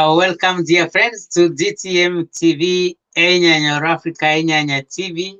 Welcome, dear friends, to DTM TV, Enyanya Africa, Enyanya TV.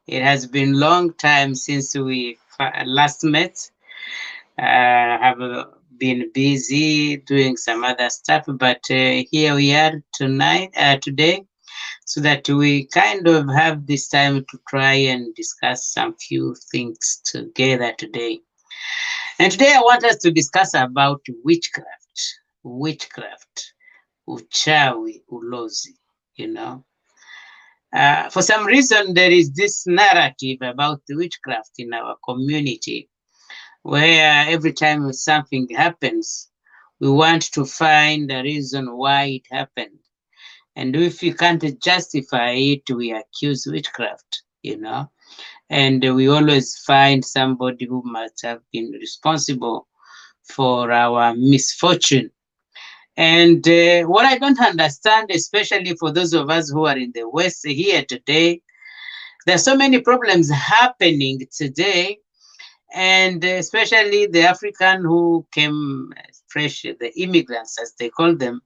It has been a long time since we last met. I have been busy doing some other stuff, but here we are today, so that we kind of have this time to try and discuss some few things together today. And today I want us to discuss about witchcraft, uchawi, ulozi, For some reason, there is this narrative about the witchcraft in our community, where every time something happens, we want to find a reason why it happened. And if we can't justify it, we accuse witchcraft, And we always find somebody who must have been responsible for our misfortune. And what I don't understand, especially for those of us who are in the West here today, there are so many problems happening today, and especially the African who came fresh, the immigrants as they call them,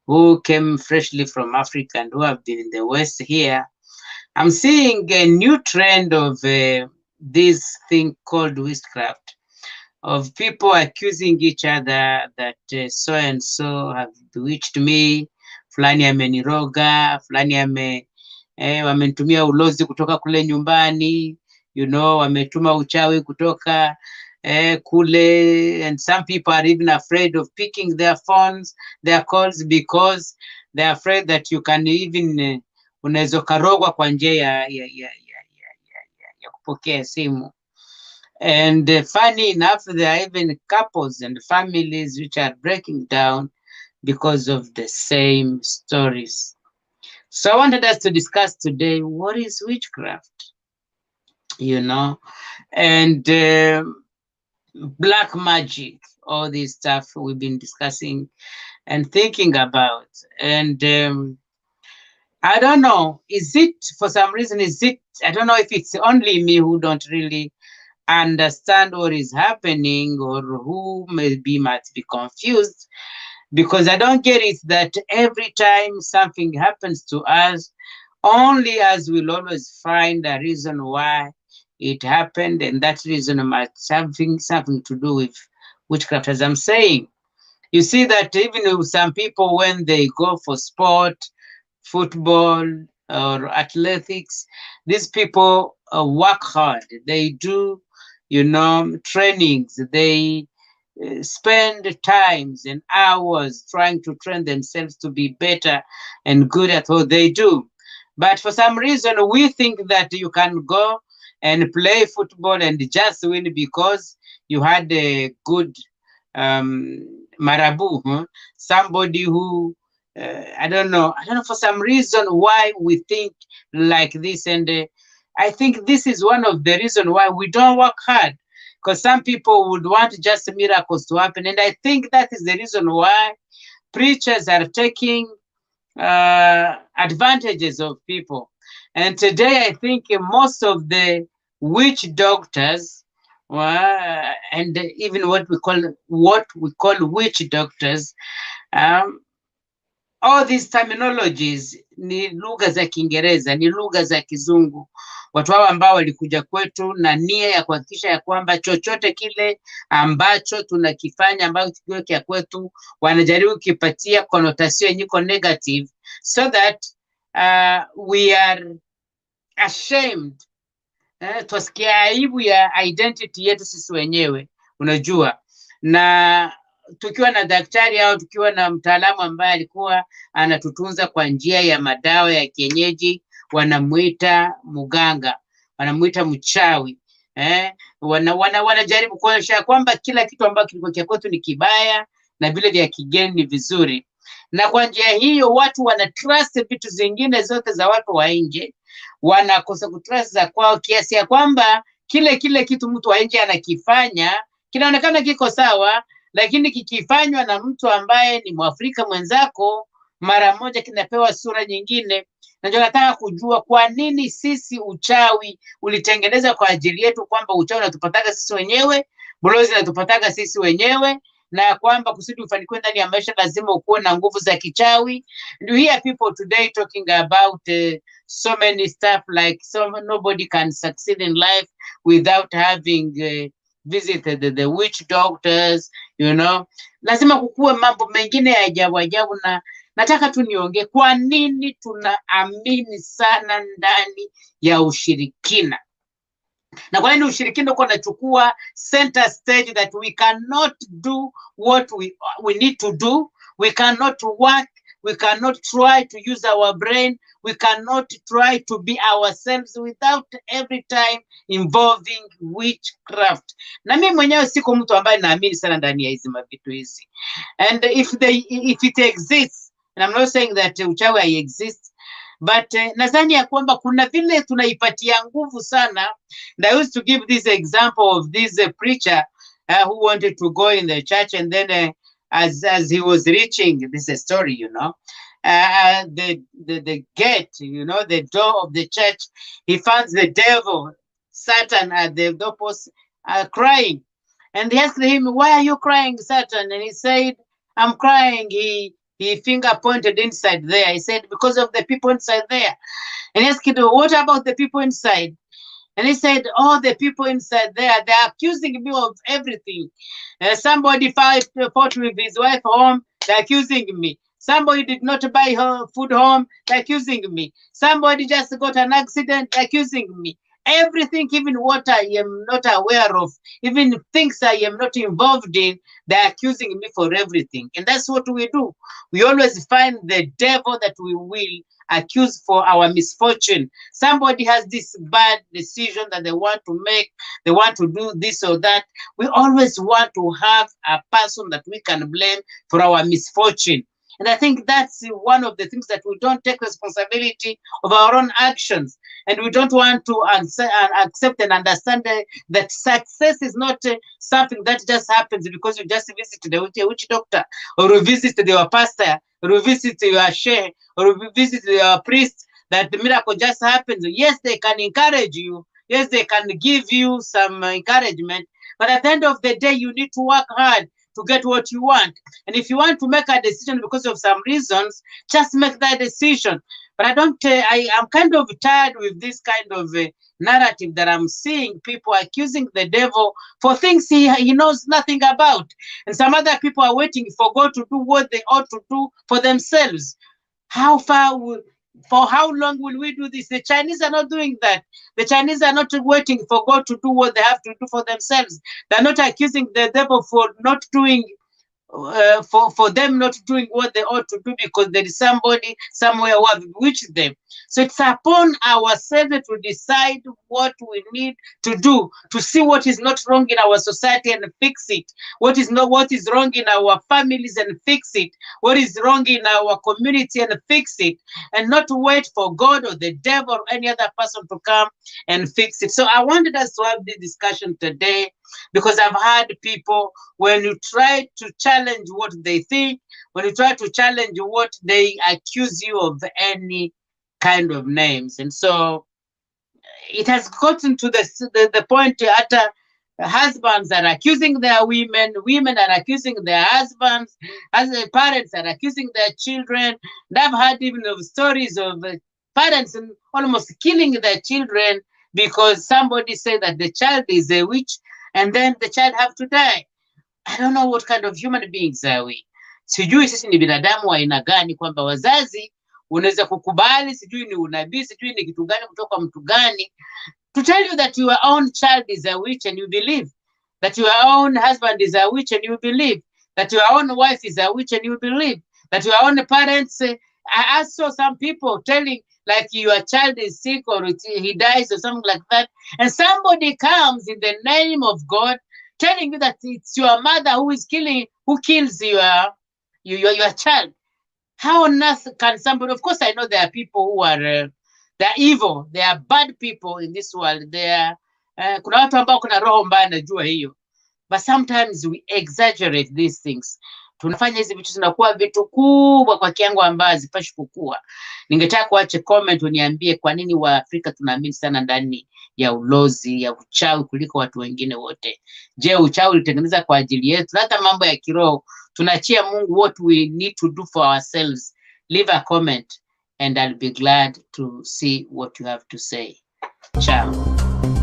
who came freshly from Africa and who have been in the West here. I'm seeing a new trend of this thing called witchcraft, of people accusing each other that so and so have bewitched me, fulani ameniroga, fulani wamenitumia ulozi kutoka kule nyumbani, wametuma uchawi kutoka kule, and some people are even afraid of picking their phones, their calls, because they're afraid that you can even unaweza karogwa kwa njia ya kupokea simu. And funny enough, there are even couples and families which are breaking down because of the same stories. So I wanted us to discuss today, what is witchcraft? And black magic, all this stuff we've been discussing and thinking about. And I don't know, for some reason, I don't know if it's only me who don't really understand what is happening, or who might be confused, because I don't get it that every time something happens to us, only us will always find a reason why it happened, and that reason might have something to do with witchcraft. As I'm saying, you see that even with some people, when they go for sport, football or athletics, these people work hard. They do trainings, they spend times and hours trying to train themselves to be better and good at what they do. But for some reason, we think that you can go and play football and just win because you had a good marabu, somebody who, I don't know for some reason why we think like this. And I think this is one of the reasons why we don't work hard, because some people would want just miracles to happen. And I think that is the reason why preachers are taking advantages of people. And today, I think most of the witch doctors, and even what we call witch doctors, all these terminologies ni lugha za Kiingereza, ni lugha za Kizungu. Watu hao ambao walikuja kwetu na nia ya kuhakikisha ya kwamba chochote kile ambacho tunakifanya ambacho kikiwa kwetu, wanajaribu kipatia connotation yenye negative, so that we are ashamed, twasikia aibu ya identity yetu sisi wenyewe, unajua. Na tukiwa na daktari au tukiwa na mtaalamu ambaye alikuwa anatutunza kwa njia ya madawa ya kienyeji, wanamuita muganga, wanamuita mchawi. Wanajaribu kuonyesha kwamba kila kitu ambacho kilikuwa cha kwetu ni kibaya na vile vya kigeni ni vizuri. Na kwa njia hiyo watu wana trust vitu zingine zote za watu wa nje, wanakosa kutrust za kwao, kiasi ya kwamba kile kitu mtu wa nje anakifanya kinaonekana kiko sawa, lakini kikifanywa na mtu ambaye ni Mwafrika mwenzako, mara moja kinapewa sura nyingine. Na ndio nataka kujua kwa nini sisi uchawi ulitengeneza kwa ajili yetu, kwamba uchawi unatupataga sisi wenyewe, bulozi unatupataga sisi wenyewe, na kwamba kusudi ufanikiwe ndani ya maisha lazima ukuwe na nguvu za kichawi. And we hear people today talking about so many stuff like nobody can succeed in life without having visited the witch doctors, you know. Lazima kukuwe mambo mengine ya ajabu ajabu, na nataka tu niongee kwa nini tunaamini sana ndani ya ushirikina, na kwa nini ushirikina uko unachukua center stage, that we cannot do what we need to do, we cannot work, we cannot try to use our brain, we cannot try to be ourselves without every time involving witchcraft. Na mimi mwenyewe siko mtu ambaye naamini sana ndani ya hizi mavitu hizi, and if it exists, and I'm not saying that uchawi exists, but nadhani ya kwamba kuna vile tunaipatia nguvu sana. And I used to give this example of this preacher who wanted to go in the church, and then as he was reaching, this is a story, you know, the gate, you know, the door of the church, he finds the devil, Satan, at the doorpost crying. And they asked him, "Why are you crying, Satan?" And he said, "I'm crying." He finger pointed inside there. He said, "Because of the people inside there." And he asked him, "What about the people inside?" And he said, "Oh, the people inside there, they're accusing me of everything. Somebody fought with his wife home, they're accusing me. Somebody did not buy her food home, they're accusing me. Somebody just got an accident, they're accusing me. Everything, even what I am not aware of, even things I am not involved in, they're accusing me for everything." And that's what we do. We always find the devil that we will accuse for our misfortune. Somebody has this bad decision that they want to make, they want to do this or that. We always want to have a person that we can blame for our misfortune. And I think that's one of the things, that we don't take responsibility of our own actions. And we don't want to accept and understand that success is not something that just happens because you just visit the witch doctor, or you visit your pastor, or you visit your sheikh, or you visit your priest, that the miracle just happens. Yes, they can encourage you. Yes, they can give you some encouragement. But at the end of the day, you need to work hard to get what you want. And if you want to make a decision because of some reasons, just make that decision. But I'm kind of tired with this kind of narrative that I'm seeing people accusing the devil for things he knows nothing about. And some other people are waiting for God to do what they ought to do for themselves. For how long will we do this? The Chinese are not doing that. The Chinese are not waiting for God to do what they have to do for themselves. They're not accusing the devil for not doing, for them not doing what they ought to do because there is somebody somewhere who have bewitched them. So it's upon ourselves to decide what we need to do, to see what is not wrong in our society and fix it. What is wrong in our families and fix it. What is wrong in our community and fix it. And not to wait for God or the devil or any other person to come and fix it. So I wanted us to have this discussion today, because I've heard people, when you try to challenge what they think, when you try to challenge what they accuse you of any kind of names. And so it has gotten to the point that husbands are accusing their women, women are accusing their husbands, as the parents are accusing their children. And I've heard even of stories of parents almost killing their children because somebody said that the child is a witch, and then the child have to die. I don't know what kind of human beings are we. Sijui sisi ni binadamu wa aina gani, kwamba wazazi unaweza kukubali sijui ni unabii, sijui ni kitu gani kutoka mtu gani, to tell you that your own child is a witch and you believe, that your own husband is a witch and you believe, that your own wife is a witch and you believe, that your own parents, I saw some people telling like your child is sick or he dies or something like that, and somebody comes in the name of God telling you that it's your mother who is who kills your child. How on earth can somebody? Of course, I know there are people who are they're evil, they are bad people in this world. They are kuna watu ambao kuna roho mbaya, najua hiyo, but sometimes we exaggerate these things. Tunafanya hizi vitu zinakuwa vitu kubwa kwa kiwango ambacho hazipashi kukua. Ningetaka kuache comment uniambie kwa nini Waafrika tunaamini sana ndani ya ulozi, ya uchawi kuliko watu wengine wote. Je, uchawi ulitengeneza kwa ajili yetu? Hata mambo ya kiroho tunaachia Mungu. What we need to do for ourselves? Leave a comment and I'll be glad to see what you have to say. Ciao.